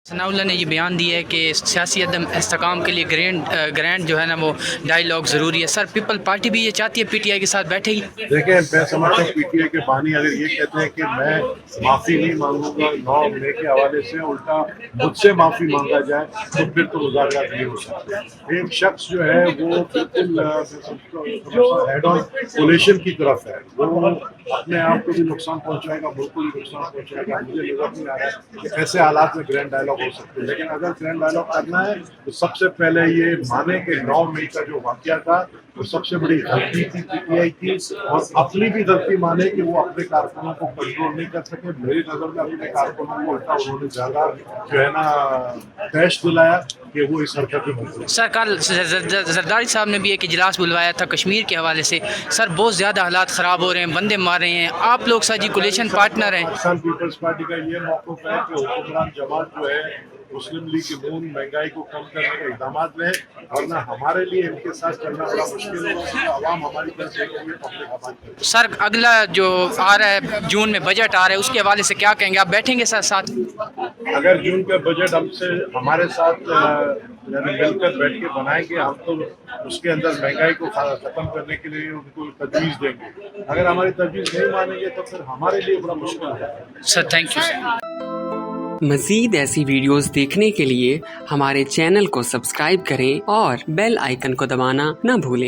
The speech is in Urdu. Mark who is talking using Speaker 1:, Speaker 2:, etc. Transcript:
Speaker 1: ثناءاللہ نے یہ بیان دیا ہے کہ سیاسی عدم استحکام کے لیے گرینڈ جو ہے نا وہ ڈائیلاگ ضروری ہے. سر پیپل پارٹی بھی یہ چاہتی ہے پی ٹی آئی کے ساتھ بیٹھے گی؟
Speaker 2: دیکھیں میں سمجھتا ہوں پی ٹی آئی کے بانی اگر یہ کہتے ہیں کہ میں معافی نہیں مانگوں گا 9 مئی کے حوالے سے، الٹا مجھ سے معافی مانگا جائے تو پھر تو مذاکرات نہیں ہو سکتے. ایک شخص جو ہے وہ بالکل ہیڈ آن پولیشن کی طرف ہے، وہ اپنے آپ کو بھی نقصان پہنچائے گا، ملک کو بھی نقصان پہنچائے گا. مجھے نظر نہیں آ رہا ہے کہ ایسے حالات میں گرینڈ ڈائلاگ ہو سکتے ہیں. لیکن اگر گرینڈ ڈائلاگ کرنا ہے تو سب سے پہلے یہ مانے کہ 9 مئی کا جو واقعہ تھا وہ سب سے بڑی غلطی تھی پی ٹی آئی کی، اور اپنی بھی غلطی مانے کہ وہ اپنے کارکنوں کو کنٹرول نہیں کر سکے. میری نظر میں اپنے کارکنوں کو الٹا انہوں نے زیادہ جو ہے نا پیش دلایا کہ وہ اس حرکت میں ملتے.
Speaker 1: سر کل زرداری صاحب نے بھی ایک اجلاس بلوایا تھا کشمیر کے حوالے سے. سر بہت زیادہ حالات خراب ہو رہے ہیں، بندے مار رہے ہیں، آپ لوگ سر جی کولیشن پارٹنر ہیں.
Speaker 2: پاکستان پیپلز پارٹی کا یہ موقف ہے کہ حکمران جماعت جو ہے مسلم لیگ کے نون مہنگائی کو کم کرنے کے اقدامات میں، ورنہ ہمارے لیے ان کے ساتھ چلنا بڑا مشکل ہوگا. عوام ہماری طرف دیکھیں گے پبلک ہماری.
Speaker 1: سر اگلا جو آ رہا ہے جون میں بجٹ آ رہا ہے، اس کے حوالے سے کیا کہیں گے؟ آپ بیٹھیں گے سر ساتھ؟
Speaker 2: اگر جون کا بجٹ ہمارے ساتھ یعنی مل کر بیٹھ کے بنائیں گے، ہم تو اس کے اندر مہنگائی کو ختم کرنے کے لیے ان کو تجویز دیں گے. اگر ہماری تجویز نہیں مانیں گے تو پھر ہمارے لیے بڑا مشکل ہے.
Speaker 1: Sir thank you sir.
Speaker 3: مزید ایسی ویڈیوز دیکھنے کے لیے ہمارے چینل کو سبسکرائب کریں اور بیل آئیکن کو دبانا نہ بھولیں.